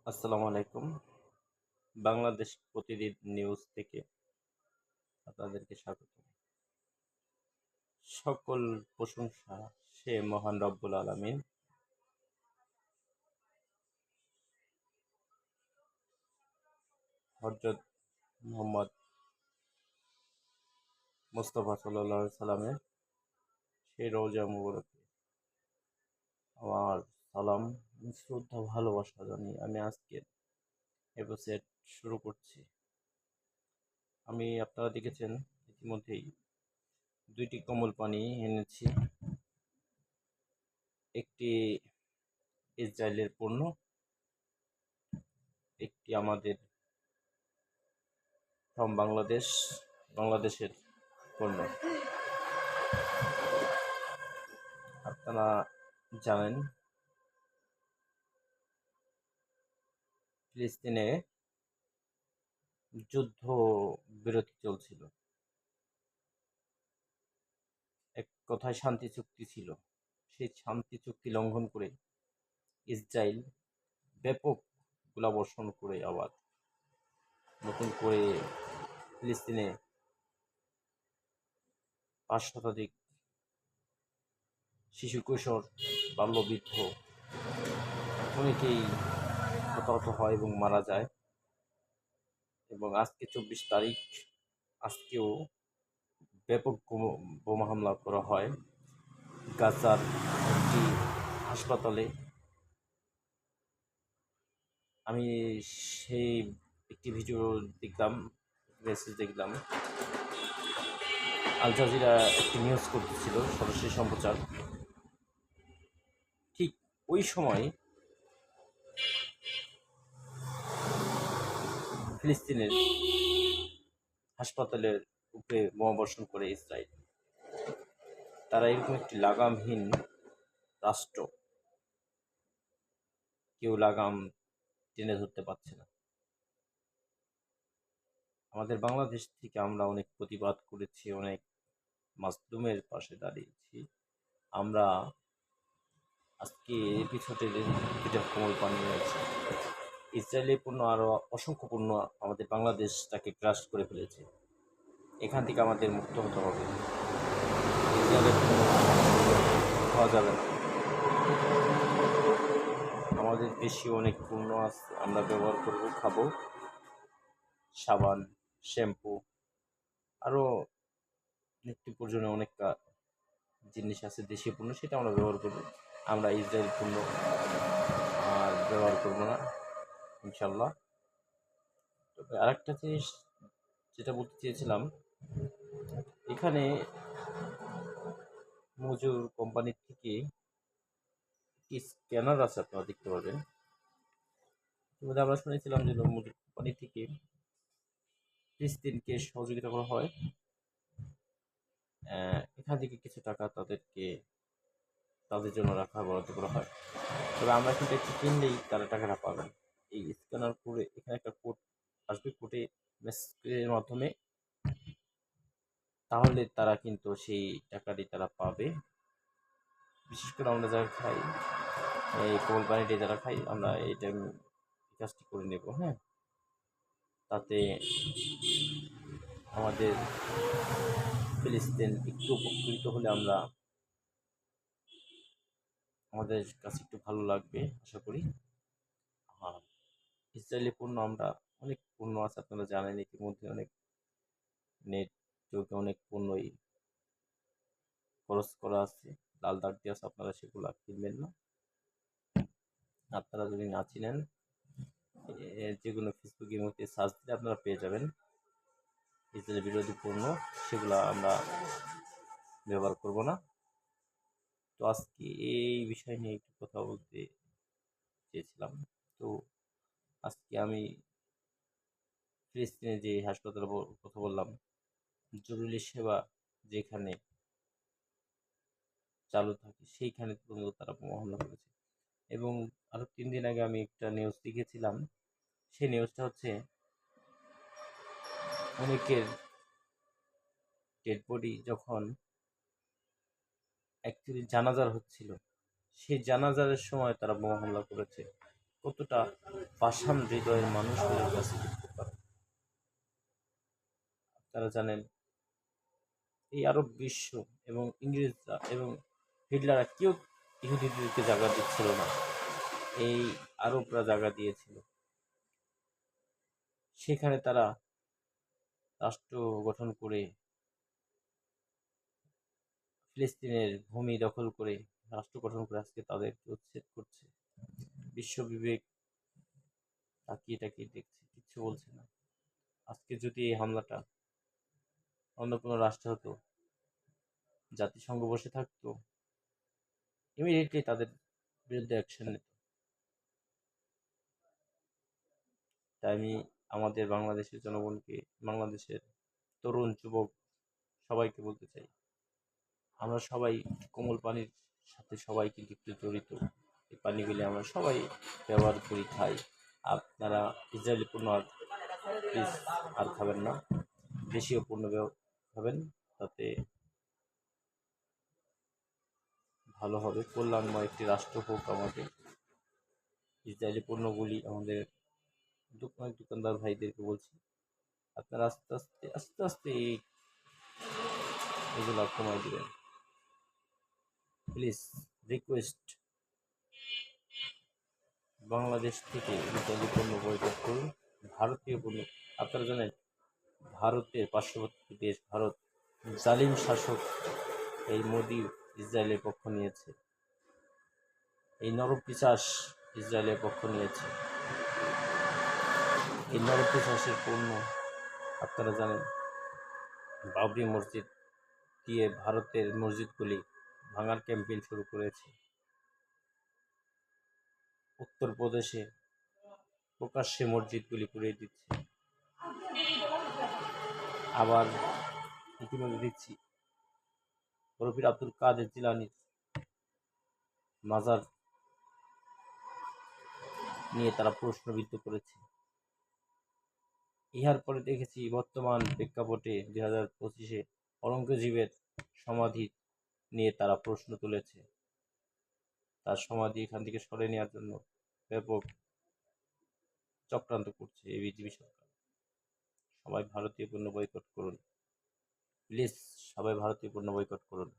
আসসালামু আলাইকুম। বাংলাদেশ প্রতিদিন নিউজ থেকে আপনাদেরকে স্বাগত। সকল প্রশংসা সে মহান রব্বুল আলামিন। হযরত মুহাম্মদ মুস্তাফা সাল্লাল্লাহু আলাইহি সাল্লামের সেই রওজা মুবারকে আমার সালাম, শ্রদ্ধা, ভালোবাসা জানিয়ে আমি আজকের এপিসোড শুরু করছি। আপনারা দেখেছেন ইতিমধ্যেই ২টি কমল পানি এনেছি। একটি ইসরায়েলের পণ্য, একটি আমাদের ফ্রম বাংলাদেশের পণ্য। আপনারা জানেন ফিলিস্তিনে যুদ্ধ বিরতি চলছিল, এক কথায় শান্তি চুক্তি ছিল। সেই শান্তি চুক্তি লঙ্ঘন করে ইসরায়েল ব্যাপক গোলাবর্ষণ করে আবার নতুন করে ফিলিস্তিনে ৫ শতাধিক শিশু কৈশোর বাল্যবৃদ্ধ অনেকেই হতাহত হয় এবং মারা যায়। এবং আজকে ২৪ তারিখ, আজকেও ব্যাপক বোমা হামলা করা হয় গাজার একটি হাসপাতালে। আমি সেই একটি ভিডিও দেখলাম, মেসেজ দেখলাম। আল জাজিরা একটি নিউজ করতেছিল সরাসরি সম্প্রচার। ঠিক ওই সময় ফিলিস্তিনের হাসপাতালের উপরে বোমাবর্ষণ করে ইসরায়েল। তারা এরকম একটি লাগামহীন রাষ্ট্র, কেউ লাগাম টেনে ধরতে পারছে না। আমাদের বাংলাদেশ থেকে আমরা অনেক প্রতিবাদ করেছি, অনেক মাজলুমের পাশে দাঁড়িয়েছি। আমরা আজকে এপিসোডে যেটা কমল পানি হয়েছে, ইসরায়েলি পণ্য আরও অসংখ্য পণ্য আমাদের বাংলাদেশটাকে গ্রাস করে ফেলেছে। এখান থেকে আমাদের মুক্ত হতে হবে। ইসরায়েলের পণ্য খাওয়া যাবে না। আমাদের দেশে অনেক পণ্য আছে, আমরা ব্যবহার করব, খাবো। সাবান, শ্যাম্পু, আরও নিত্য প্রয়োজনীয় অনেক জিনিস আছে দেশীয় পণ্য, সেটা আমরা ব্যবহার করব। আমরা ইসরায়েল পণ্য আর ব্যবহার করব না, ইনশাল্লাহ। তবে আরেকটা জিনিস যেটা বলতে চেয়েছিলাম, এখানে মজুর কোম্পানির থেকে একটি স্ক্যানার আছে, আপনারা দেখতে পাবেন। আমরা শুনেছিলাম যে মজুর কোম্পানি থেকে ফিলিস্তিনকে সহযোগিতা করা হয়, এখান থেকে কিছু টাকা তাদের জন্য রাখা বরাদ্দ করা হয়। তবে আমরা কিন্তু একটু কিনলেই তারা টাকাটা পাবেন। এই স্ক্যানার করে এখানে একটা কোড আসবে, কোডে মেসেজের মাধ্যমে, তাহলে তারা কিন্তু সেই টাকাটি তারা পাবে। বিশেষ করে আমরা যারা খাই, এই কোমল পানিটি যারা খাই, আমরা এই কাজটি করে নেব। হ্যাঁ, তাতে আমাদের ফিলিস্তিন একটু উপকৃত হলে আমাদের কাছে একটু ভালো লাগবে আশা করি। আর ইসরায়েলি পণ্য, আমরা অনেক পণ্য আছে, আপনারা জানেন ইতিমধ্যে অনেক নেট যোগে অনেক পণ্যই খরচ করা আছে, লাল দাগ দিয়ে আছে। আপনারা সেগুলো কিনবেন না। আপনারা যদি না চিনেন, যেগুলো ফেসবুকের মধ্যে সার্চ দিলে আপনারা পেয়ে যাবেন ইসরায়েল বিরোধী পণ্য, সেগুলো আমরা ব্যবহার করব না। তো আজকে এই বিষয় নিয়ে একটু কথা বলতে চেয়েছিলাম। তো আজকে আমি ফিলিস্তিনে যে হাসপাতালে কথা বললাম, জরুরি সেবা যেখানে চালু থাকে সেইখানে পর্যন্ত তারা বোমা হামলা করেছে। এবং আরো ৩ দিন আগে আমি একটা নিউজ দেখেছিলাম। সেই নিউজটা হচ্ছে, অনেকের ডেড বডি যখন অ্যাকচুয়ালি জানাজার হচ্ছিল, সেই জানাজারের সময় তারা বোমা হামলা করেছে। কতটা পাষাণ হৃদয়ের মানুষগুলোর কাছে যুক্ত করে। তারা জানেন এই আরব বিশ্ব এবং ইংরেজরা এবং হিটলাররা কেউ ইহুদিদেরকে জায়গা দিচ্ছিল না, এই আরবরা জায়গা দিয়েছিল। সেখানে তারা রাষ্ট্র গঠন করে ফিলিস্তিনের ভূমি দখল করে রাষ্ট্র গঠন করে আজকে তাদেরকে উচ্ছেদ করছে। বিশ্ব বিবেক তাকিয়ে তাকিয়ে দেখছে, কিচ্ছু বলছে না। আজকে যদি এই হামলাটা অন্য কোনো রাষ্ট্র হতো, জাতিসংঘ বসে থাকতো, ইমিডিয়েটলি তাদের বিরুদ্ধে অ্যাকশন নিত। তাই আমি আমাদের বাংলাদেশের জনগণকে, বাংলাদেশের তরুণ যুবক সবাইকে বলতে চাই, আমরা সবাই কোমল পানির সাথে সবাই কিন্তু একটু জড়িত। এই পানিগুলি আমরা সবাই ব্যবহার করি, খাই। আপনারা ইসরায়েলি পণ্য আর প্লিজ আর খাবেন না, দেশীয় পণ্য খাবেন, তাতে ভালো হবে। কল্যাণময় একটি রাষ্ট্র হোক আমাদের। ইসরায়েলি পণ্যগুলি আমাদের দোকানদার ভাইদেরকে বলছি, আপনারা আস্তে আস্তে আস্তে আস্তে এগুলো কমাই দেবেন প্লিজ। রিকোয়েস্ট, বাংলাদেশ থেকে ইত্যাদি পণ্য বয়কট করুন, ভারতীয় পণ্য। আপনারা জানেন ভারতের পার্শ্ববর্তী দেশ ভারত, জালিম শাসক এই মোদি ইসরায়েলের পক্ষ নিয়েছে, এই নরপিশাচ ইসরায়েলের পক্ষ নিয়েছে। এই নরপিশাচের পণ্য আপনারা জানেন বাবরি মসজিদ দিয়ে ভারতের মসজিদগুলি ভাঙার ক্যাম্পেইন শুরু করেছে। উত্তরপ্রদেশে প্রকাশ্যে মসজিদগুলি পুড়িয়ে দিচ্ছে। আবার ইতিমধ্যে দেখছি বরফির আব্দুল কাদের জিলানির মাজার নিয়ে তারা প্রশ্নবিদ্ধ করেছে। ইহার পরে দেখেছি বর্তমান প্রেক্ষাপটে 2025-এ অরঙ্গজেবের সমাধি নিয়ে তারা প্রশ্ন তুলেছে। তার সমাধি এখান থেকে সরে নেওয়ার জন্য ব্যাপক চক্রান্ত করছে এই বিজেপি সরকার। সবাই ভারতীয় পণ্য বয়কট করুন প্লিজ, সবাই ভারতীয় পণ্য বয়কট করুন।